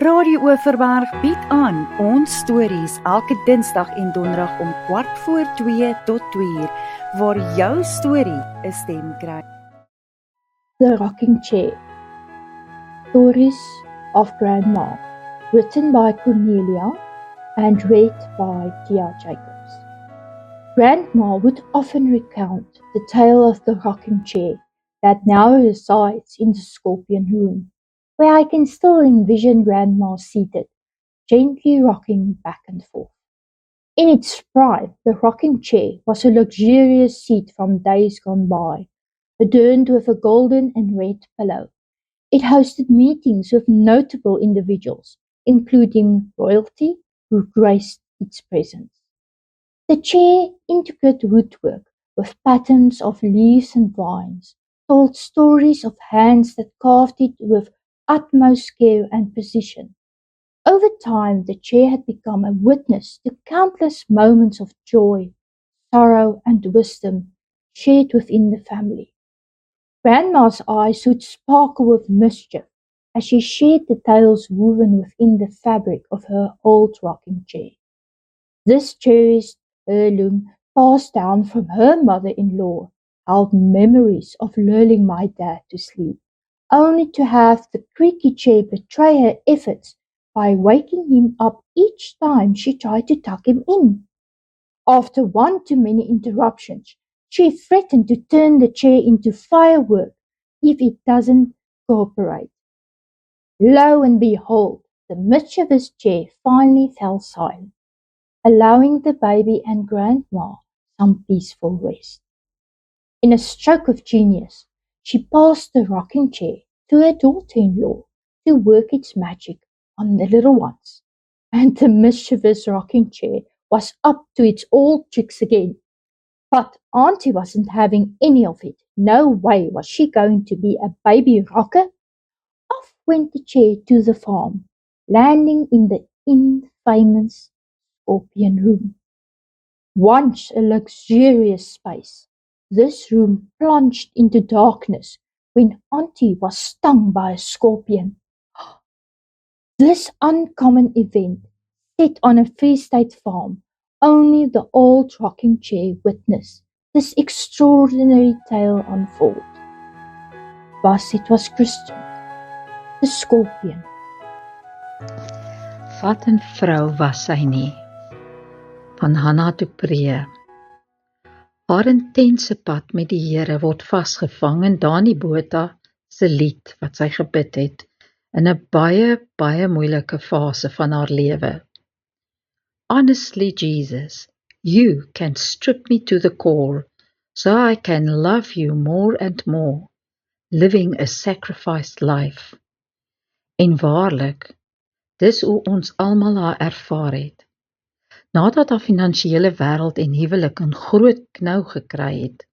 Radio Oeverberg bied aan ons stories elke Dinsdag en Donderdag om 1:15 tot 2:00, waar jou storie 'n stem kry. The Rocking Chair. Stories of Grandma, written by Cornelia and read by Tia Jacobs. Grandma would often recount the tale of the rocking chair that now resides in the Scorpion Room, where I can still envision Grandma seated, gently rocking back and forth. In its prime, the rocking chair was a luxurious seat from days gone by, adorned with a golden and red pillow. It hosted meetings with notable individuals, including royalty, who graced its presence. The chair, intricate woodwork with patterns of leaves and vines, told stories of hands that carved it with utmost care and precision. Over time, the chair had become a witness to countless moments of joy, sorrow, and wisdom shared within the family. Grandma's eyes would sparkle with mischief as she shared the tales woven within the fabric of her old rocking chair. This cherished heirloom, passed down from her mother-in-law, held memories of lulling my dad to sleep, only to have the creaky chair betray her efforts by waking him up each time she tried to tuck him in. After one too many interruptions, she threatened to turn the chair into firework if it doesn't cooperate. Lo and behold, the mischievous chair finally fell silent, allowing the baby and Grandma some peaceful rest. In a stroke of genius, she passed the rocking chair to her daughter-in-law to work its magic on the little ones, and the mischievous rocking chair was up to its old tricks again. But Auntie wasn't having any of it. No way was she going to be a baby rocker. Off went the chair to the farm, landing in the infamous Scorpion Room. Once a luxurious space, this room plunged into darkness when Auntie was stung by a scorpion. This uncommon event, set on a Free State farm, only the old rocking chair witnessed this extraordinary tale unfold. Thus it was christened, the Scorpion. Wat 'n vrou was sy nie, van Hannah du Preez. Haar intense pad met die Here word vasgevang in Dani Botha se lied wat sy gebid het in 'n baie moeilike fase van haar lewe. Honestly, Jesus, you can strip me to the core, so I can love you more and more, living a sacrificed life. En waarlik, dis hoe ons almal haar ervaar het. Nadat haar finansiële wêreld en huwelik 'n groot knou gekry het,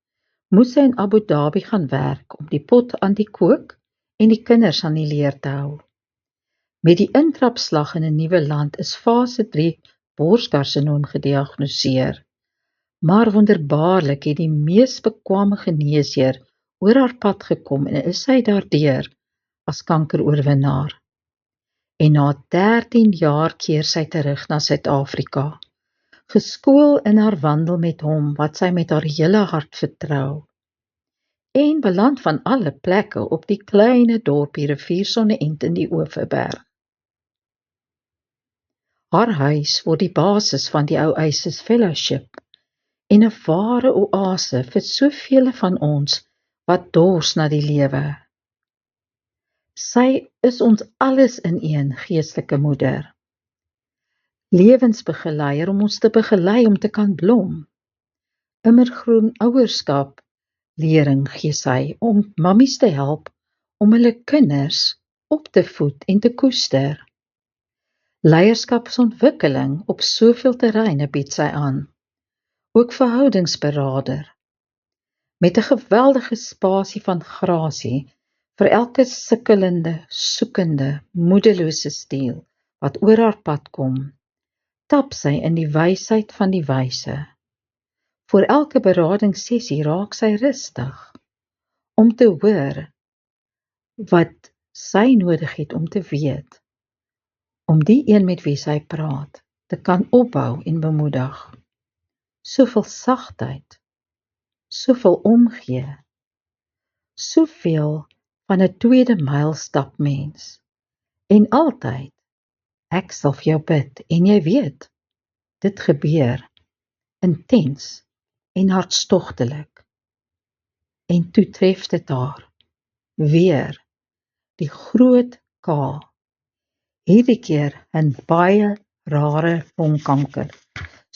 moet sy in Abu Dhabi gaan werk om die pot aan die kook en die kinders aan die leer te hou. Met die intrapslag in 'n nuwe land is fase 3 borskartsinoom gediagnoseer, maar wonderbaarlik het die mees bekwame geneesheer oor haar pad gekom en is sy daardeur as kankeroorwinnaar. En na 13 jaar keer sy terug na Suid-Afrika, geskool in haar wandel met hom wat sy met haar hele hart vertrou, en beland van alle plekke op die kleine dorpie Riviersonne-End in die Oeverberg. Haar huis word die basis van die Ou Eisers Fellowship en 'n ware oase vir soveel van ons wat dors na die lewe. Sy is ons alles in een geestelike moeder. Lewensbegeleier om ons te begelei om te kan blom. Immergroen ouerskap lering gee sy om mammies te help om hulle kinders op te voed en te koester. Leierskapsontwikkeling op soveel terreine bied sy aan. Ook verhoudingsberader. Met 'n geweldige spasie van grasie vir elke sukkelende, soekende, moedelose stiel wat oor haar pad kom, tap sy in die wysheid van die wyse. Voor elke beradingssessie raak sy rustig, om te hoor wat sy nodig het om te weet, om die een met wie sy praat te kan opbou en bemoedig. Soveel sagtheid, soveel omgee, soveel van 'n tweede mylstapmens. En altyd, ek sal vir jou bid en jy weet, dit gebeur intens en hartstogtelik. En toe tref dit haar weer die groot K, hierdie keer 'n baie rare longkanker,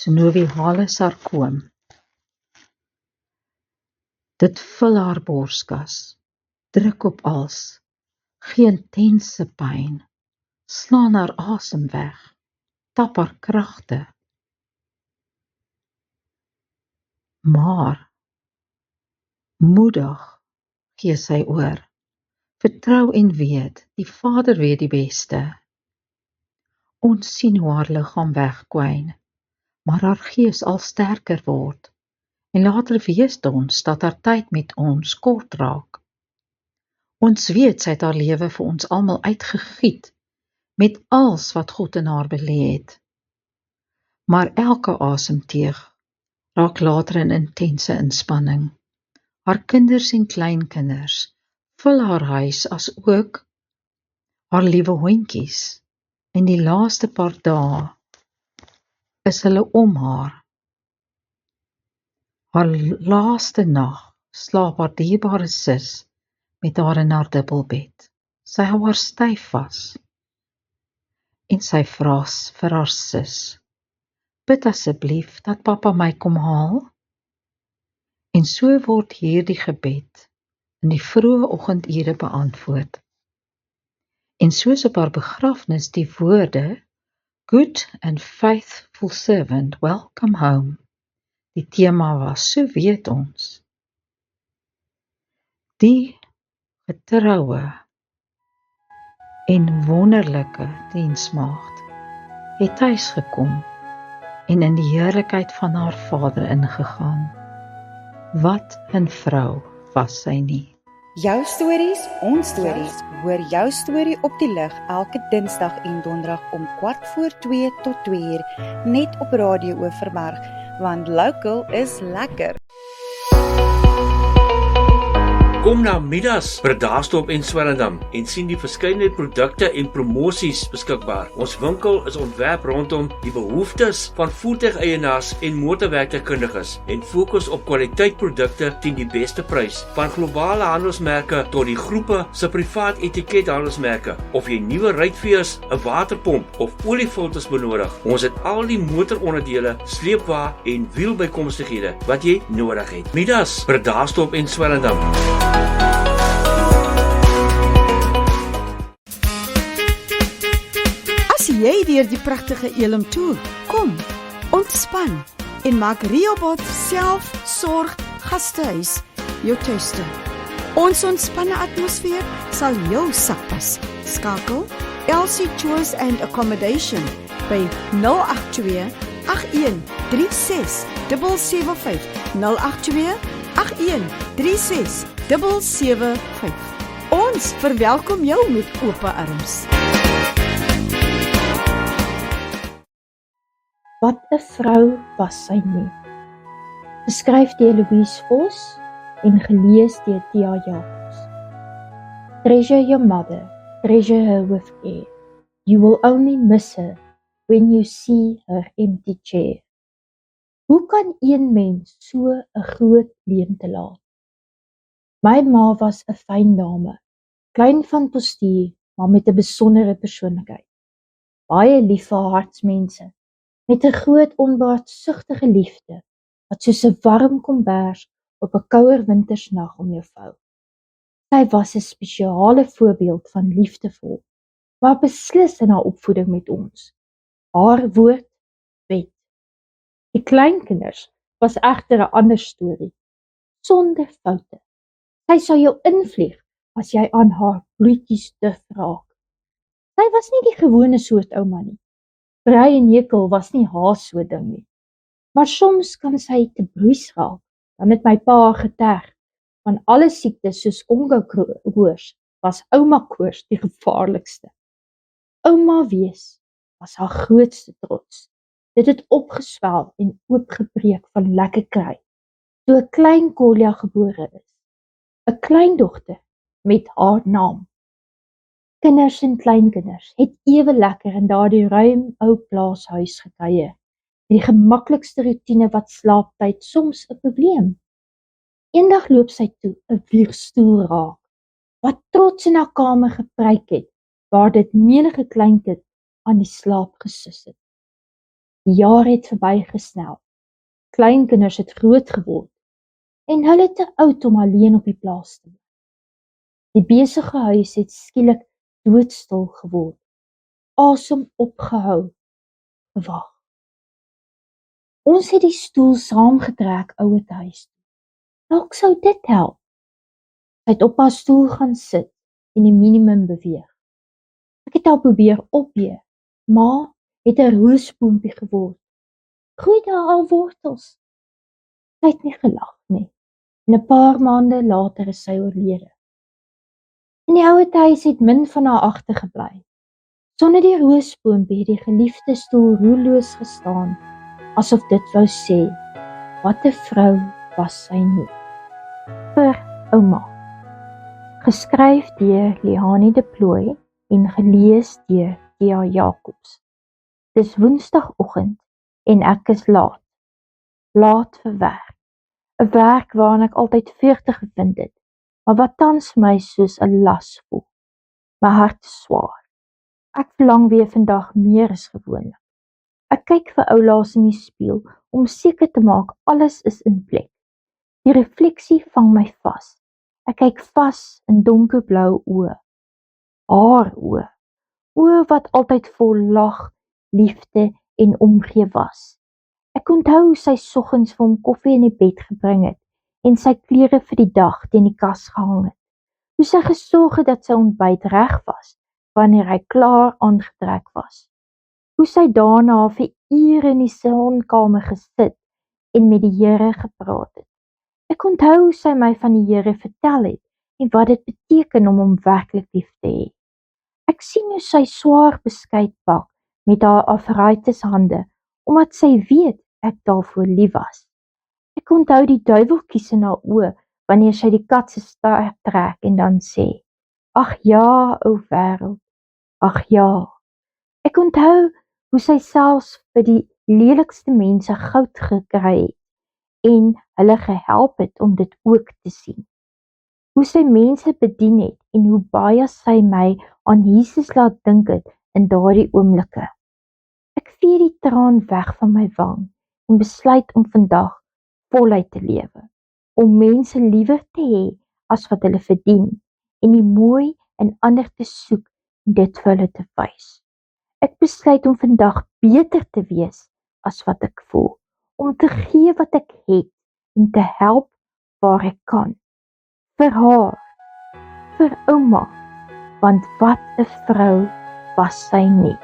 synoviale sarkoom. Dit vul haar borskas, druk op als, gee intense pyn, slaan haar asem weg, tap haar kragte. Maar moedig gee sy oor, vertrou en weet, die Vader weet die beste. Ons sien hoe haar liggaam wegkwyn, maar haar gees al sterker word, en later weet ons dat haar tyd met ons kort raak. Ons weet sy het haar lewe vir ons almal uitgegiet, met alles wat God in haar belê het. Maar elke asemteug raak later in intense inspanning. Haar kinders en kleinkinders vul haar huis as ook haar liewe hondjies. En die laaste paar dae is hulle om haar. Haar laaste nag slaap haar dierbare sis met haar in haar dubbelbed. Sy hou haar styf vas. En sy vra vir haar sis, bid asseblief dat pappa my kom haal. En so word hierdie gebed in die vroeë oggendure beantwoord. En soos op haar begrafnis die woorde, Good and faithful servant, welcome home, die tema was, so weet ons. Die getroue en wonderlike diensmaagd het huis gekom en in die heerlikheid van haar Vader ingegaan. Wat 'n vrou was sy nie. Jou stories, ons stories. Hoor jou storie op die lig elke Dinsdag en Donderdag om 1:45 tot 2:00 net op Radio Oeverberg, want local is lekker. Kom na Midas by Daarstop en Swellendam en sien die verskeidenheid produkte en promosies beskikbaar. Ons winkel is ontwerp rondom die behoeftes van voertuigeienaars en motorwerktuigkundiges en fokus op kwaliteitprodukte teen die beste prys. Van globale handelsmerke tot die groepe se privaat etikethandelsmerke. Of jy nuwe ruitveers, 'n waterpomp of oliefilters benodig, ons het al die motoronderdele, sleepwa en wielbykomstighede wat jy nodig het. Midas by Daarstop en Swellendam. As jy deur die pragtige Elim toer, kom, ontspan en maak Rehoboth Selfsorg Gastehuis jou tuiste. Ons ontspanne atmosfeer sal jou sak pas. Skakel Elsie Tours and Accommodation by 082 8136 775 082 8136 775. Ons verwelkom jou met ope arms. Wat 'n vrou was sy nie. Geskryf deur Louise Vos en gelees deur Tia Jacobs. Treasure your mother, treasure her with care. You will only miss her when you see her empty chair. Hoe kan een mens so 'n groot leemte laat? My ma was 'n fyn dame, klein van postuur, maar met 'n besondere persoonlikheid. Baie lief vir hartsmense, met 'n groot onbaatsigtige liefde, wat soos 'n warm kombers op 'n kouer wintersnag om jou vou. Sy was 'n spesiale voorbeeld van liefdevol, maar beslis in haar opvoeding met ons. Haar woord, wet. Die kleinkinders was egter 'n ander storie, sonder foute. Sy sal jou invlieg as jy aan haar bloetjies duf raak. Sy was nie die gewone soort ouma nie. Brei en hekel was nie haar so ding nie. Maar soms kan sy te bruis raak, dan het my pa geterg. Van alle siektes soos Kongo-koors was ouma koors die gevaarlikste. Ouma wees was haar grootste trots. Dit het opgeswel en oopgebreek van lekker kry, toe 'n klein Kolja gebore is, 'n kleindogter met haar naam. Kinders en kleinkinders het ewe lekker in daardie ruim ou plaashuis gekuier, met die gemaklikste roetine wat slaaptyd soms 'n probleem. Eendag loop sy toe 'n wiegstoel raak, wat trots in haar kamer gepryk het, waar dit menige kleinkind aan die slaap gesus het. Die jare het verbygesnel, kleinkinders het groot geword, en hulle te oud om alleen op die plaas te bly. Die besige huis het skielik doodstil geword, asem opgehou, gewag. Ons het die stoel saamgetrek ouer huis toe. Dalk sou dit help. Sy het op haar stoel gaan sit en die minimum beweeg. Ek het al probeer opbee, maar het 'n roosboompie geword. Groei daar al wortels? Sy het nie gelag nie, en 'n paar maande later is sy oorlede. In die ouer huis het min van haar agtergebly. Sonder die roosboompie het die geliefde stoel roerloos gestaan, asof dit wou sê, wat 'n vrou was sy nie. Vir ouma. Geskryf deur Lihani de Plooy en gelees deur Tia Jacobs. Dis woensdagoggend en ek is laat. Laat vir werk. 'n Werk waaraan ek altyd vreugde gevind het, maar wat tans my soos 'n las voel. My hart is swaar. Ek verlang weer vandag meer as gewoonlik. Ek kyk vir oulaas in die spieël om seker te maak alles is in plek. Die refleksie vang my vas. Ek kyk vas in donkerblou oë. Haar oë. Oë wat altyd vol lag, liefde en omgee was. Ek onthou hoe sy soggens vir hom koffie in die bed gebring het en sy klere vir die dag teen die kas gehang het. Hoe sy gesorg het dat sy ontbyt reg was wanneer hy klaar aangetrek was. Hoe sy daarna vir ure in die sonkamer gesit en met die Here gepraat het. Ek onthou hoe sy my van die Here vertel het en wat dit beteken om hom werklik lief te hê. Ek sien hoe sy swaar beskuit bak met haar arthritis hande, omdat sy weet ek daarvoor lief was. Ek onthou die duiweltjies in haar oë wanneer sy die kat se staart trek en dan sê, ag ja, ou wêreld, ag ja. Ek onthou hoe sy selfs vir die lelikste mense goud gekry het en hulle gehelp het om dit ook te sien. Hoe sy mense bedien het en hoe baie sy my aan Jesus laat dink het in daardie oomblikke. Ek vee die traan weg van my wang en besluit om vandag voluit te lewe, om mense liewer te hê as wat hulle verdien en die mooi in ander te soek en dit vir hulle te wys. Ek besluit om vandag beter te wees as wat ek voel, om te gee wat ek het en te help waar ek kan. Vir haar, vir ouma, want wat 'n vrou was sy nie.